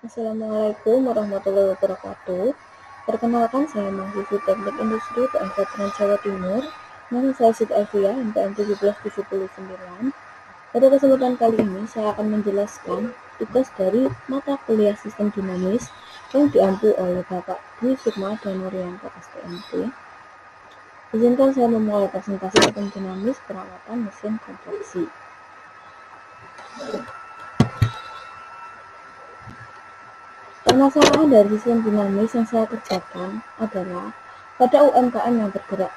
Assalamualaikum warahmatullahi wabarakatuh. Perkenalkan, saya mahasiswi Teknik Industri PMK Trans Jawa Timur. Nama saya Siti Alfiah, MPN 1779. Pada kesempatan kali ini, saya akan menjelaskan tugas dari mata kuliah Sistem Dinamis yang diampu oleh Bapak Dwi Sukma dan Nuryanto STMT. Izinkan saya memulai presentasi Sistem Dinamis perawatan mesin konveksi. Permasalahan dari sistem dinamis yang saya kerjakan adalah pada UMKM yang bergerak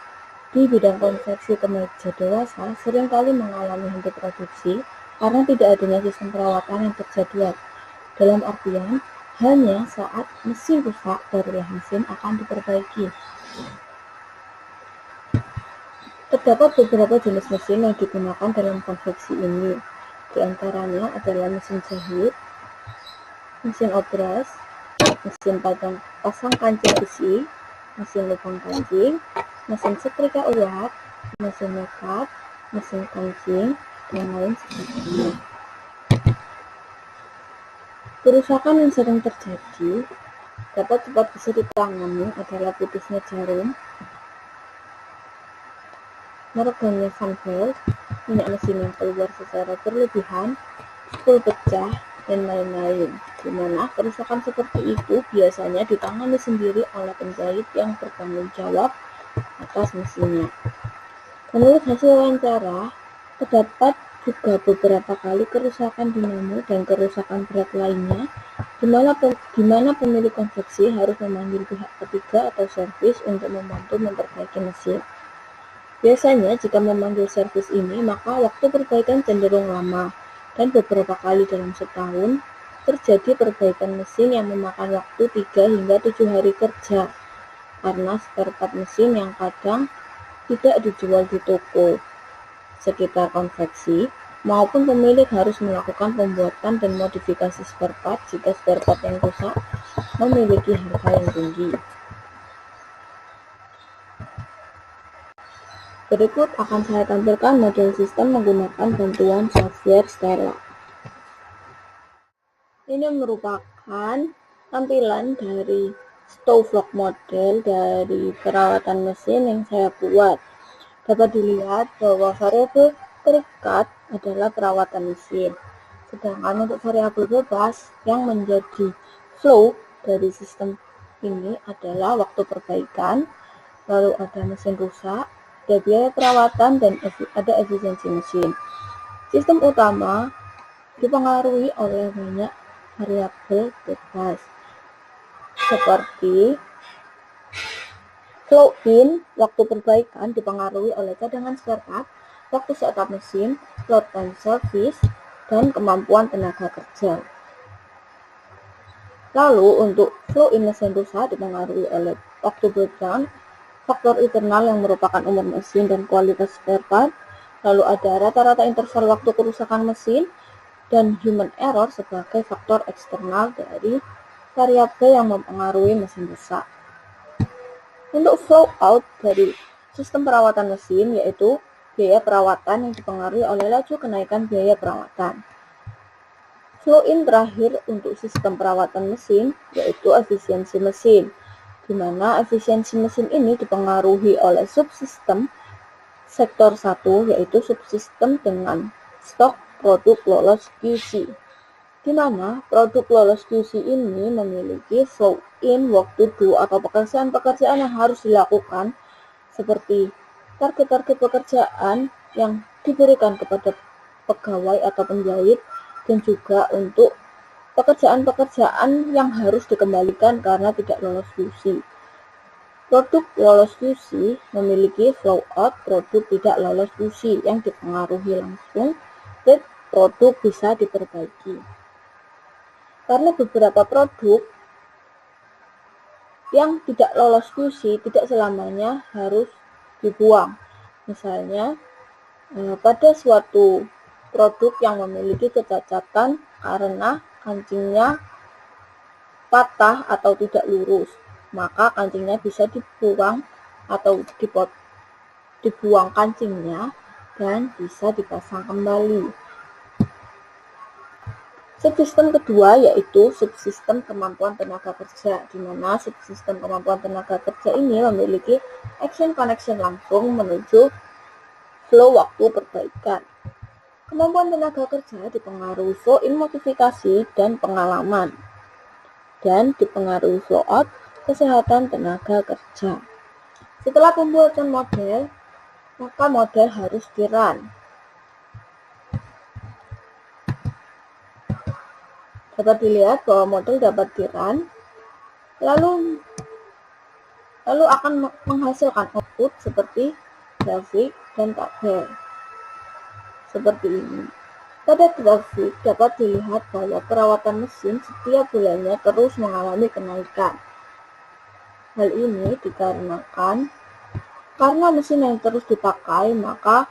di bidang konveksi kemeja dewasa seringkali mengalami henti produksi karena tidak adanya sistem perawatan yang terjadwal. Dalam artian, hanya saat mesin rusak barulah mesin akan diperbaiki. Terdapat beberapa jenis mesin yang digunakan dalam konveksi ini. Di antaranya adalah mesin jahit, mesin obras, mesin pasang kancing besi, mesin lubang kancing, mesin setrika uap, mesin makeup, mesin kancing, dan lain sebagainya. Kerusakan yang sering terjadi dapat cepat bisa ditangani adalah putusnya jarum, meregangnya fan valve, minyak mesin yang keluar secara berlebihan, spool pecah, dan lain-lain, di mana kerusakan seperti itu biasanya ditangani sendiri oleh penjahit yang bertanggung jawab atas mesinnya. Menurut hasil wawancara, terdapat juga beberapa kali kerusakan dinamo dan kerusakan berat lainnya, di mana pemilik konveksi harus memanggil pihak ketiga atau servis untuk membantu memperbaiki mesin. Biasanya jika memanggil servis ini, maka waktu perbaikan cenderung lama, dan beberapa kali dalam setahun terjadi perbaikan mesin yang memakan waktu 3 hingga 7 hari kerja karena spare part mesin yang kadang tidak dijual di toko sekitar konveksi, maupun pemilik harus melakukan pembuatan dan modifikasi spare part jika spare part yang rusak memiliki harga yang tinggi. Berikut akan saya tampilkan model sistem menggunakan bantuan software Stella. Ini merupakan tampilan dari Stovlog model dari perawatan mesin yang saya buat. Dapat dilihat bahwa variabel terikat adalah perawatan mesin. Sedangkan untuk variabel bebas yang menjadi flow dari sistem ini adalah waktu perbaikan, lalu ada mesin rusak, ada biaya perawatan, dan ada efisiensi mesin. Sistem utama dipengaruhi oleh banyak variabel bebas seperti flow in, waktu perbaikan dipengaruhi oleh cadangan spare part, waktu setup mesin, load time service, dan kemampuan tenaga kerja. Lalu untuk flow in mesin rusak dipengaruhi oleh waktu breakdown, faktor internal yang merupakan umur mesin dan kualitas spare part, lalu ada rata-rata interval waktu kerusakan mesin, dan human error sebagai faktor eksternal dari variabel yang mempengaruhi mesin rusak. Untuk flow out dari sistem perawatan mesin yaitu biaya perawatan yang dipengaruhi oleh laju kenaikan biaya perawatan. Flow in terakhir untuk sistem perawatan mesin yaitu efisiensi mesin, di mana efisiensi mesin ini dipengaruhi oleh subsistem sektor 1 yaitu subsistem dengan stok produk lolos QC, di mana produk lolos QC ini memiliki flow in, work to do atau pekerjaan-pekerjaan yang harus dilakukan seperti target-target pekerjaan yang diberikan kepada pegawai atau penjahit, dan juga untuk pekerjaan-pekerjaan yang harus dikembalikan karena tidak lolos QC. Produk lolos QC memiliki flow out produk tidak lolos QC yang dipengaruhi langsung dan produk bisa diperbaiki. Karena beberapa produk yang tidak lolos QC tidak selamanya harus dibuang. Misalnya, pada suatu produk yang memiliki kecacatan karena kancingnya patah atau tidak lurus, maka kancingnya bisa dibuang atau dibuang kancingnya dan bisa dipasang kembali. Subsistem kedua yaitu subsistem kemampuan tenaga kerja, di mana subsistem kemampuan tenaga kerja ini memiliki action connection langsung menuju flow waktu perbaikan. Kemampuan tenaga kerja dipengaruhi flow in modifikasi dan pengalaman, dan dipengaruhi flow out kesehatan tenaga kerja. Setelah pembuatan model, maka model harus di-run. Dapat dilihat bahwa model dapat di-run, lalu akan menghasilkan output seperti grafik dan tabel. Seperti ini. Pada grafik dapat dilihat bahwa perawatan mesin setiap bulannya terus mengalami kenaikan. Hal ini dikarenakan karena mesin yang terus dipakai, maka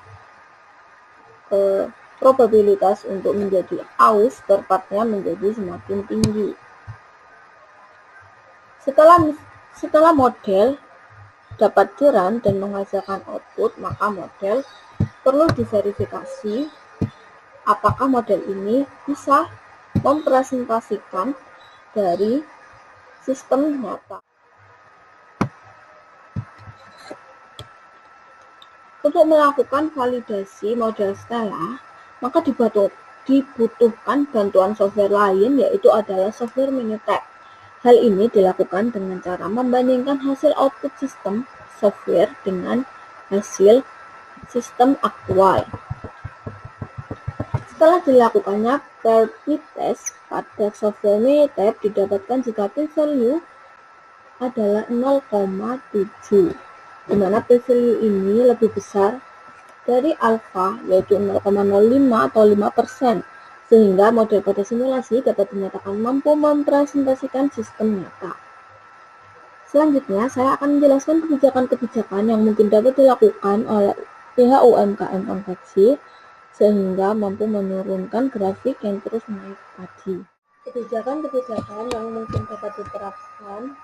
probabilitas untuk menjadi aus spare part-nya menjadi semakin tinggi. Setelah model dapat di-run dan menghasilkan output, maka model perlu diverifikasi apakah model ini bisa mempresentasikan dari sistem nyata. Untuk melakukan validasi model skala, maka dibutuhkan bantuan software lain, yaitu adalah software Minitab. Hal ini dilakukan dengan cara membandingkan hasil output sistem software dengan hasil sistem aktual. Setelah dilakukannya per-bit test pada software Minitab didapatkan jika p-value adalah 0,7, di mana p-value ini lebih besar dari alfa, yaitu 0,05 atau 5%, sehingga model pada simulasi dapat dinyatakan mampu mempresentasikan sistem nyata. Selanjutnya, saya akan menjelaskan kebijakan-kebijakan yang mungkin dapat dilakukan oleh pihak UMKM konveksi sehingga mampu menurunkan grafik yang terus naik tadi. Kebijakan-kebijakan yang mungkin dapat diterapkan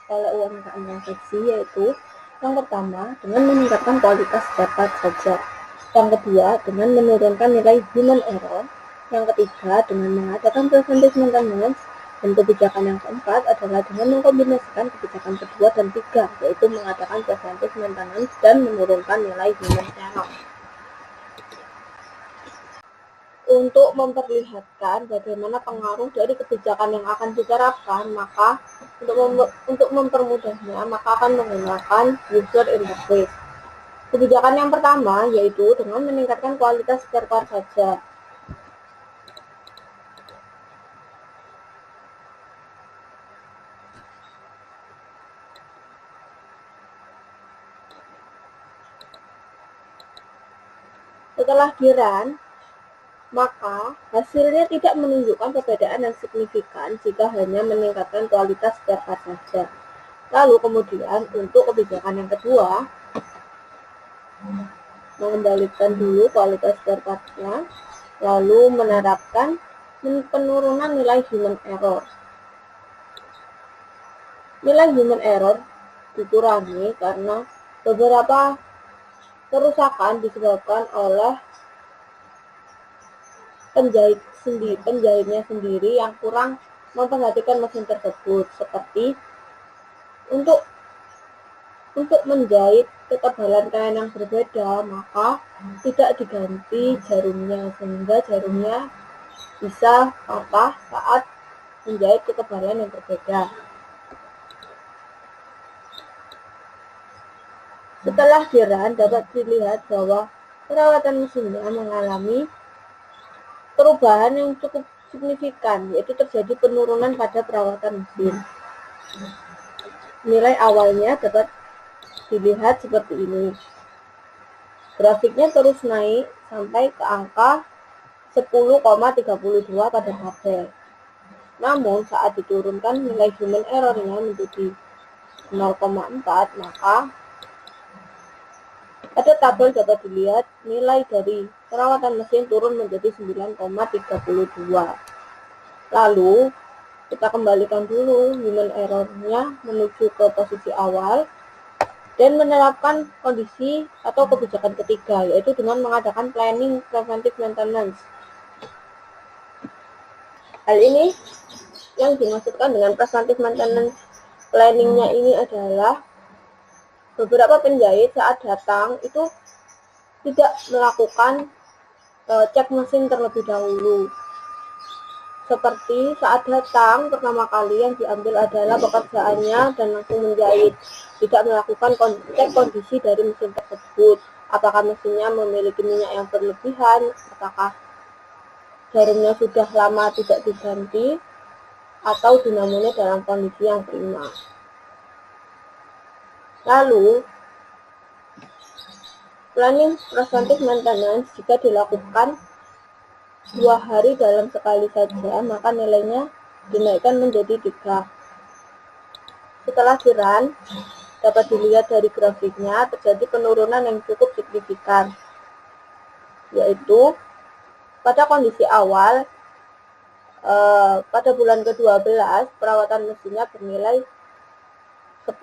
oleh UMKM konveksi yaitu yang pertama, dengan meningkatkan kualitas data saja. Yang kedua, dengan menurunkan nilai human error. Yang ketiga, dengan mengadakan preventive maintenance. Dan kebijakan yang keempat adalah dengan mengkombinasikan kebijakan kedua dan tiga, yaitu mengadakan preventive maintenance dan menurunkan nilai human error. Untuk memperlihatkan bagaimana pengaruh dari kebijakan yang akan diterapkan, maka untuk mempermudahnya, maka akan menggunakan user interface. Kebijakan yang pertama yaitu dengan meningkatkan kualitas spare part saja. Setelah di-run, maka hasilnya tidak menunjukkan perbedaan yang signifikan jika hanya meningkatkan kualitas spare part saja. Lalu kemudian untuk kebijakan yang kedua, mengembalikan dulu kualitas spare part-nya, lalu menerapkan penurunan nilai human error. Nilai human error dikurangi karena beberapa kerusakan disebabkan oleh penjahitnya sendiri yang kurang memperhatikan mesin tersebut, seperti untuk menjahit ketebalan kain yang berbeda, maka tidak diganti jarumnya sehingga jarumnya bisa patah saat menjahit ketebalan yang berbeda. Setelah di-run dapat dilihat bahwa perawatan mesinnya mengalami perubahan yang cukup signifikan, yaitu terjadi penurunan pada perawatan mesin. Nilai awalnya dapat dilihat seperti ini. Grafiknya terus naik sampai ke angka 10,32 pada tabel. Namun saat diturunkan nilai human error-nya menjadi 0,4, maka pada tabel dapat dilihat nilai dari perawatan mesin turun menjadi 9,32. Lalu kita kembalikan dulu human error-nya menuju ke posisi awal dan menerapkan kondisi atau kebijakan ketiga, yaitu dengan mengadakan planning preventive maintenance. Hal ini yang dimaksudkan dengan preventive maintenance planning-nya ini adalah beberapa penjahit saat datang itu tidak melakukan cek mesin terlebih dahulu. Seperti saat datang pertama kali yang diambil adalah pekerjaannya dan langsung menjahit, tidak melakukan cek kondisi dari mesin tersebut. Apakah mesinnya memiliki minyak yang berlebihan, apakah jarumnya sudah lama tidak diganti, atau dinamonya dalam kondisi yang prima. Lalu, planning preventive maintenance jika dilakukan 2 hari dalam sekali saja, maka nilainya dinaikkan menjadi 3. Setelah di-run, dapat dilihat dari grafiknya terjadi penurunan yang cukup signifikan, yaitu pada kondisi awal, pada bulan ke-12 perawatan mesinnya bernilai 10,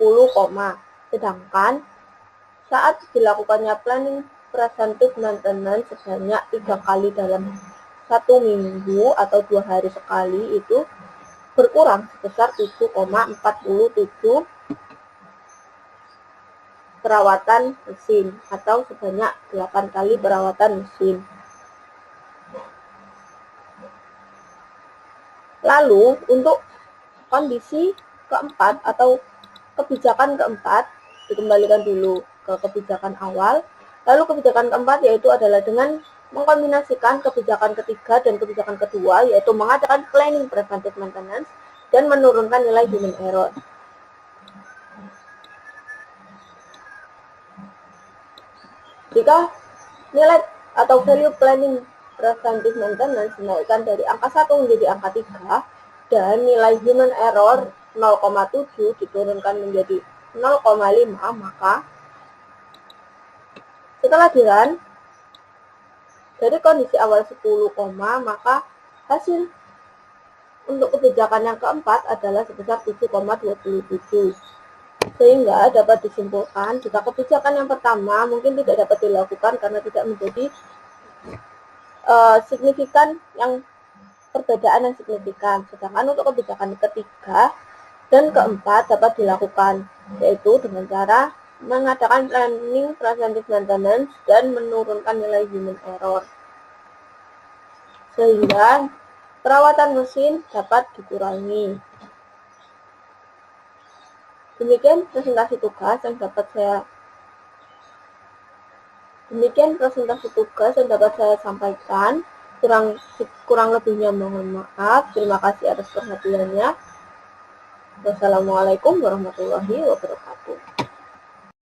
sedangkan saat dilakukannya planning preventive maintenance sebanyak 3 kali dalam 1 minggu atau 2 hari sekali itu berkurang sebesar 7,47 perawatan mesin atau sebanyak 8 kali perawatan mesin. Lalu untuk kondisi keempat atau kebijakan keempat, dikembalikan dulu ke kebijakan awal. Lalu kebijakan keempat yaitu adalah dengan mengkombinasikan kebijakan ketiga dan kebijakan kedua, yaitu mengadakan planning preventive maintenance dan menurunkan nilai human error. Jika nilai atau value planning preventive maintenance dinaikkan dari angka 1 menjadi angka 3 dan nilai human error 0,7 diturunkan menjadi 0,5, maka setelah di-run dari kondisi awal 10, maka hasil untuk kebijakan yang keempat adalah sebesar 7,27. Sehingga dapat disimpulkan jika kebijakan yang pertama mungkin tidak dapat dilakukan karena tidak menjadi signifikan yang perbedaan yang signifikan. Sedangkan untuk kebijakan ketiga dan keempat dapat dilakukan, yaitu dengan cara mengadakan planning preventive maintenance dan menurunkan nilai human error. Sehingga perawatan mesin dapat dikurangi. Demikian presentasi tugas yang dapat saya sampaikan. Kurang lebihnya mohon maaf. Terima kasih atas perhatiannya. Wassalamualaikum warahmatullahi wabarakatuh.